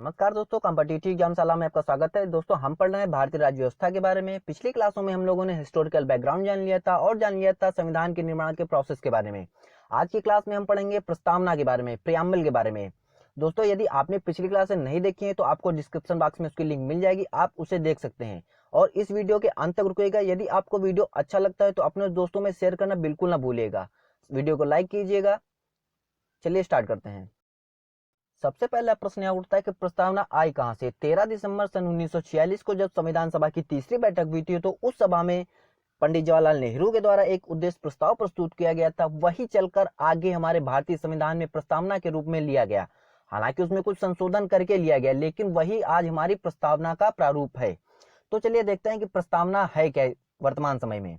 नमस्कार दोस्तों, कॉम्पिटिटिव एग्जामशाला में आपका स्वागत है। दोस्तों, हम पढ़ रहे हैं भारतीय राज्य व्यवस्था के बारे में। पिछली क्लासों में हम लोगों ने हिस्टोरिकल बैकग्राउंड जान लिया था और जान लिया था संविधान के निर्माण के प्रोसेस के बारे में। आज की क्लास में हम पढ़ेंगे प्रस्तावना के बारे में, प्रियम्बल के बारे में। दोस्तों, यदि आपने पिछली क्लासें नहीं देखी है तो आपको डिस्क्रिप्शन बॉक्स में उसकी लिंक मिल जाएगी, आप उसे देख सकते हैं। और इस वीडियो के अंत तक रुकिएगा। यदि आपको वीडियो अच्छा लगता है तो अपने दोस्तों में शेयर करना बिल्कुल ना भूलिएगा। वीडियो को लाइक कीजिएगा। चलिए स्टार्ट करते हैं। सबसे पहला प्रश्न यह उठता है कि प्रस्तावना आई कहां से। 13 दिसंबर सन 1946 को जब संविधान सभा की तीसरी बैठक हुई थी तो उस सभा में पंडित जवाहरलाल नेहरू के द्वारा एक उद्देश्य प्रस्ताव प्रस्तुत किया गया था। वही चलकर आगे हमारे भारतीय संविधान में प्रस्तावना के रूप में लिया गया। हालांकि उसमें कुछ संशोधन करके लिया गया, लेकिन वही आज हमारी प्रस्तावना का प्रारूप है। तो चलिए देखते हैं कि प्रस्तावना है क्या वर्तमान समय में।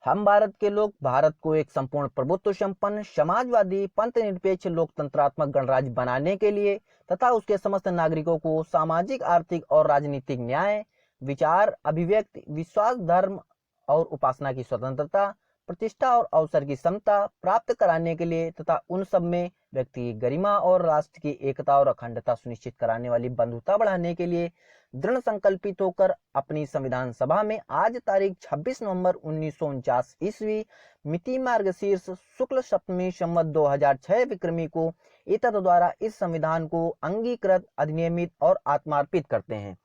हम भारत के लोग भारत को एक संपूर्ण प्रभुत्व संपन्न समाजवादी पंथ निरपेक्ष लोकतंत्रात्मक गणराज्य बनाने के लिए तथा उसके समस्त नागरिकों को सामाजिक, आर्थिक और राजनीतिक न्याय, विचार, अभिव्यक्ति, विश्वास, धर्म और उपासना की स्वतंत्रता, प्रतिष्ठा और अवसर की समता प्राप्त कराने के लिए तथा उन सब में व्यक्ति की गरिमा और राष्ट्र की एकता और अखंडता सुनिश्चित कराने वाली बंधुता बढ़ाने के लिए दृढ़ संकल्पित होकर अपनी संविधान सभा में आज तारीख 26 नवंबर 1949 ईस्वी मिति मार्गशीर्ष शुक्ल सप्तमी संवत 2006 विक्रमी को एतत् द्वारा इस संविधान को अंगीकृत, अधिनियमित और आत्मार्पित करते हैं।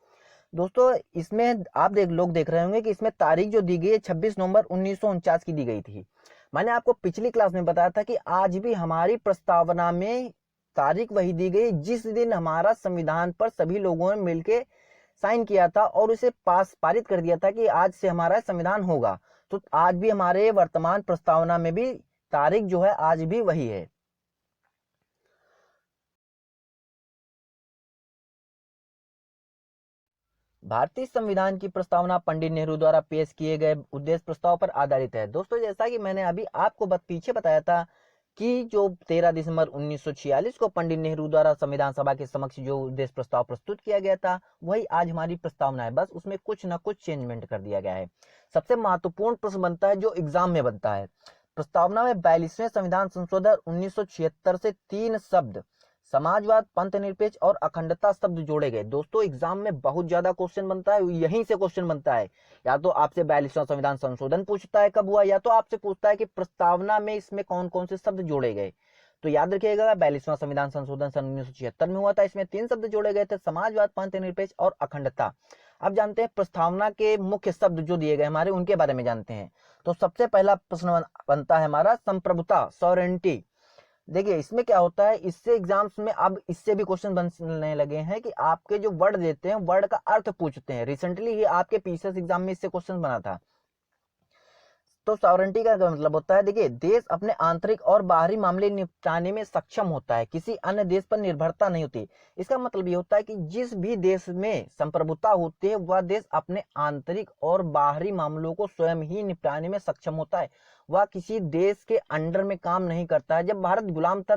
दोस्तों, इसमें आप लोग देख रहे होंगे कि इसमें तारीख जो दी गई है 26 नवंबर 1949 की दी गई थी। मैंने आपको पिछली क्लास में बताया था कि आज भी हमारी प्रस्तावना में तारीख वही दी गई जिस दिन हमारा संविधान पर सभी लोगों ने मिलकर साइन किया था और उसे पारित कर दिया था कि आज से हमारा संविधान होगा। तो आज भी हमारे वर्तमान प्रस्तावना में भी तारीख जो है आज भी वही है। भारतीय संविधान की प्रस्तावना पंडित नेहरू द्वारा पेश किए गए उद्देश्य प्रस्ताव पर आधारित है। दोस्तों, जैसा कि मैंने अभी आपको पीछे बताया था कि जो 13 दिसंबर 1946 को पंडित नेहरू द्वारा संविधान सभा के समक्ष जो उद्देश्य प्रस्ताव प्रस्तुत किया गया था वही आज हमारी प्रस्तावना है, बस उसमें कुछ न कुछ चेंजमेंट कर दिया गया है। सबसे महत्वपूर्ण प्रश्न बनता है जो एग्जाम में बनता है। प्रस्तावना में 42वें संविधान संशोधन 1976 से 3 शब्द समाजवाद, पंथ निरपेक्ष और अखंडता शब्द जोड़े गए। दोस्तों, एग्जाम में बहुत ज्यादा क्वेश्चन बनता है, यहीं से क्वेश्चन बनता है। या तो आपसे 42वां संविधान संशोधन पूछता है कब हुआ, या तो आपसे पूछता है कि प्रस्तावना में इसमें कौन कौन से शब्द जोड़े गए। तो याद रखिएगा, 42वां संविधान संशोधन सन 1976 में हुआ था। इसमें 3 शब्द जोड़े गए थे, समाजवाद, पंथ निरपेक्ष और अखंडता। अब जानते हैं प्रस्तावना के मुख्य शब्द जो दिए गए हमारे, उनके बारे में जानते हैं। तो सबसे पहला प्रश्न बनता है हमारा संप्रभुता, सॉवरेनिटी। देखिए, इसमें क्या होता है, इससे एग्जाम्स में अब इससे भी क्वेश्चन बनने लगे हैं कि आपके जो वर्ड देते हैं वर्ड का अर्थ पूछते हैं। रिसेंटली ही आपके पीसीएस एग्जाम में इससे क्वेश्चन बना था। तो सॉवरेनिटी का मतलब होता है, देखिए, देश अपने आंतरिक और बाहरी मामले निपटाने में सक्षम होता है, किसी अन्य देश पर निर्भरता नहीं होती। इसका मतलब ये होता है कि जिस भी देश में संप्रभुता होती है वह देश अपने आंतरिक और बाहरी मामलों को स्वयं ही निपटाने में सक्षम होता है। वह किसी देश के अंडर में काम नहीं करता है। जब भारत गुलाम था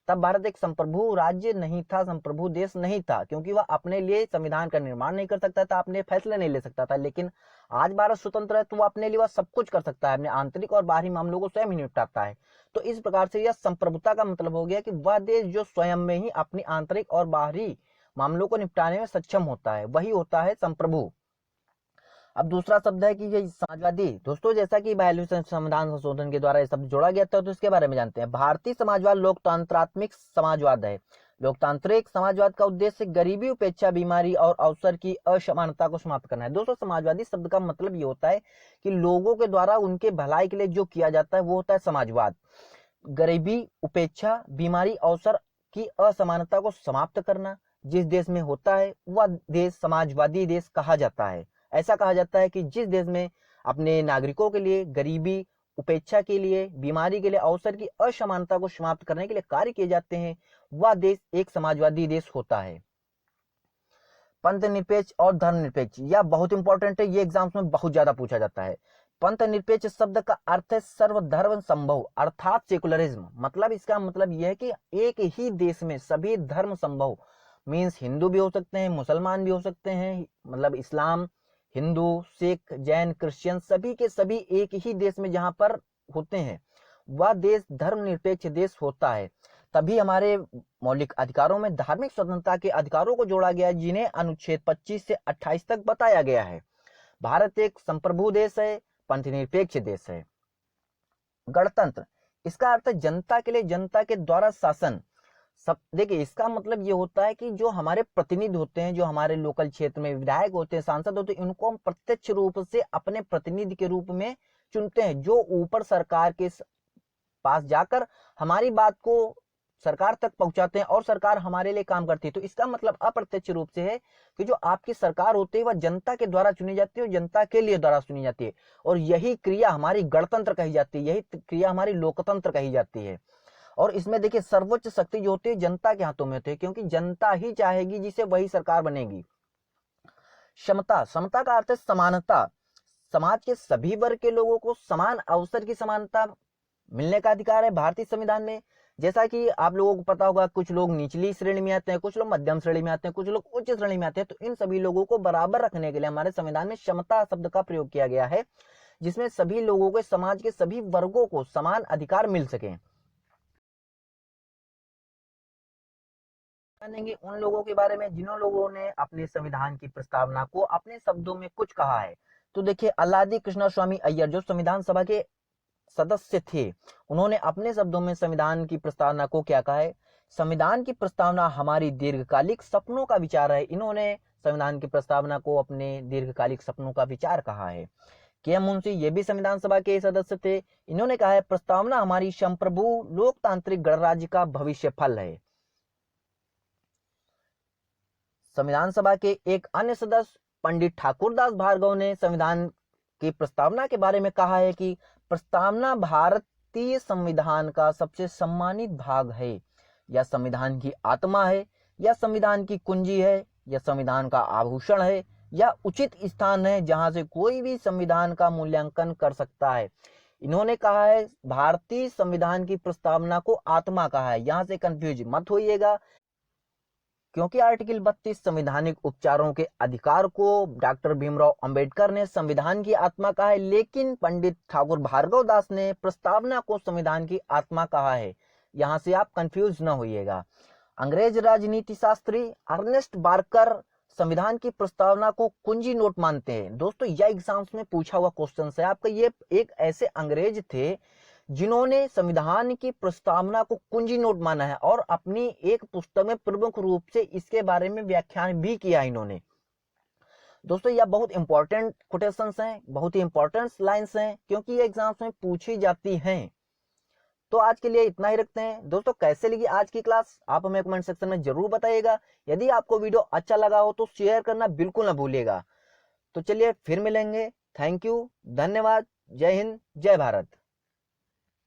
तब भारत एक संप्रभु राज्य नहीं था, संप्रभु देश नहीं था, क्योंकि वह अपने लिए संविधान का निर्माण नहीं कर सकता था, अपने फैसले नहीं ले सकता था। लेकिन आज भारत स्वतंत्र है तो वह अपने लिए वह सब कुछ कर सकता है, अपने आंतरिक और बाहरी मामलों को स्वयं ही निपटाता है। तो इस प्रकार से यह संप्रभुता का मतलब हो गया कि वह देश जो स्वयं में ही अपनी आंतरिक और बाहरी मामलों को निपटाने में सक्षम होता है, वही होता है संप्रभु। अब दूसरा शब्द है कि ये समाजवादी। दोस्तों, जैसा कि 42वें संविधान संशोधन के द्वारा ये शब्द जोड़ा गया था तो इसके बारे में जानते हैं। भारतीय समाजवाद लोकतंत्रात्मक समाजवाद है। लोकतांत्रिक समाजवाद का उद्देश्य गरीबी, उपेक्षा, बीमारी और अवसर की असमानता को समाप्त करना है। दोस्तों, समाजवादी शब्द का मतलब ये होता है कि लोगों के द्वारा उनके भलाई के लिए जो किया जाता है वो होता है समाजवाद। गरीबी, उपेक्षा, बीमारी, अवसर की असमानता को समाप्त करना जिस देश में होता है वह देश समाजवादी देश कहा जाता है। ऐसा कहा जाता है कि जिस देश में अपने नागरिकों के लिए गरीबी, उपेक्षा के लिए, बीमारी के लिए, अवसर की असमानता को समाप्त करने के लिए कार्य किए जाते हैं वह देश एक समाजवादी देश होता है। पंथ निरपेक्ष और धर्म निरपेक्ष, यह बहुत इंपॉर्टेंट है, ये एग्जाम्स में बहुत ज्यादा पूछा जाता है। पंथ निरपेक्ष शब्द का अर्थ है सर्वधर्म संभव अर्थात सेकुलरिज्म। मतलब इसका मतलब यह है कि एक ही देश में सभी धर्म संभव, मीन्स हिंदू भी हो सकते हैं, मुसलमान भी हो सकते हैं, मतलब इस्लाम, हिंदू, सिख, जैन, क्रिश्चियन सभी के सभी एक ही देश में जहां पर होते हैं वह देश धर्मनिरपेक्ष देश होता है। तभी हमारे मौलिक अधिकारों में धार्मिक स्वतंत्रता के अधिकारों को जोड़ा गया, जिन्हें अनुच्छेद 25 से 28 तक बताया गया है। भारत एक संप्रभु देश है, पंथनिरपेक्ष देश है। गणतंत्र, इसका अर्थ है जनता के लिए, जनता के द्वारा शासन। सब देखिए, इसका मतलब ये होता है कि जो हमारे प्रतिनिधि होते हैं, जो हमारे लोकल क्षेत्र में विधायक होते हैं, सांसद होते हैं, इनको हम प्रत्यक्ष रूप से अपने प्रतिनिधि के रूप में चुनते हैं, जो ऊपर सरकार के पास जाकर हमारी बात को सरकार तक पहुंचाते हैं और सरकार हमारे लिए काम करती है। तो इसका मतलब अप्रत्यक्ष रूप से है कि जो आपकी सरकार होती है वह जनता के द्वारा चुनी जाती है और जनता के लिए द्वारा चुनी जाती है, और यही क्रिया हमारी गणतंत्र कही जाती है, यही क्रिया हमारी लोकतंत्र कही जाती है। और इसमें देखिए, सर्वोच्च शक्ति जो होती है जनता के हाथों में होती है, क्योंकि जनता ही चाहेगी जिसे वही सरकार बनेगी। समता, समता का अर्थ है समानता। समाज के सभी वर्ग के लोगों को समान अवसर की समानता मिलने का अधिकार है भारतीय संविधान में। जैसा कि आप लोगों को पता होगा, कुछ लोग निचली श्रेणी में आते हैं, कुछ लोग मध्यम श्रेणी में आते हैं, कुछ लोग उच्च श्रेणी में आते हैं। तो इन सभी लोगों को बराबर रखने के लिए हमारे संविधान में समता शब्द का प्रयोग किया गया है, जिसमें सभी लोगों को, समाज के सभी वर्गों को समान अधिकार मिल सके। जानेंगे उन लोगों के बारे में जिन्हों लोगों ने अपने संविधान की प्रस्तावना को अपने शब्दों में कुछ कहा है। तो देखिए, अल्लादी कृष्णा स्वामी अय्यर जो संविधान सभा के सदस्य थे, उन्होंने अपने शब्दों में संविधान की प्रस्तावना को क्या कहा है। संविधान की प्रस्तावना हमारी दीर्घकालिक सपनों का विचार है। इन्होंने संविधान की प्रस्तावना को अपने दीर्घकालिक सपनों का विचार कहा है। के.एम. मुंशी, ये भी संविधान सभा के सदस्य थे। इन्होंने कहा है, प्रस्तावना हमारी संप्रभु लोकतांत्रिक गणराज्य का भविष्य फल है। संविधान सभा के एक अन्य सदस्य पंडित ठाकुरदास भार्गव ने संविधान की प्रस्तावना के बारे में कहा है कि प्रस्तावना भारतीय संविधान का सबसे सम्मानित भाग है। यह संविधान की आत्मा है, यह संविधान की कुंजी है, यह संविधान का आभूषण है, यह उचित स्थान है जहां से कोई भी संविधान का मूल्यांकन कर सकता है। इन्होंने कहा है, भारतीय संविधान की प्रस्तावना को आत्मा कहा है। यहां से कंफ्यूज मत होइएगा, क्योंकि आर्टिकल 32 संवैधानिक उपचारों के अधिकार को डॉक्टर भीमराव अंबेडकर ने संविधान की आत्मा कहा है, लेकिन पंडित ठाकुर भार्गव दास ने प्रस्तावना को संविधान की आत्मा कहा है। यहां से आप कंफ्यूज न होइएगा। अंग्रेज राजनीति शास्त्री अर्नेस्ट बार्कर संविधान की प्रस्तावना को कुंजी नोट मानते हैं। दोस्तों, यह एग्जाम्स में पूछा हुआ क्वेश्चन है आपका। ये एक ऐसे अंग्रेज थे जिन्होंने संविधान की प्रस्तावना को कुंजी नोट माना है और अपनी एक पुस्तक में प्रमुख रूप से इसके बारे में व्याख्यान भी किया इन्होंने। दोस्तों, यह बहुत इंपॉर्टेंट कोटेशंस हैं, बहुत ही इंपॉर्टेंट लाइंस हैं, क्योंकि ये एग्जाम्स में पूछी जाती हैं। तो आज के लिए इतना ही रखते हैं। दोस्तों, कैसे लगी आज की क्लास आप हमें कमेंट सेक्शन में जरूर बताइएगा। यदि आपको वीडियो अच्छा लगा हो तो शेयर करना बिल्कुल ना भूलिएगा। तो चलिए फिर मिलेंगे। थैंक यू, धन्यवाद, जय हिंद, जय भारत।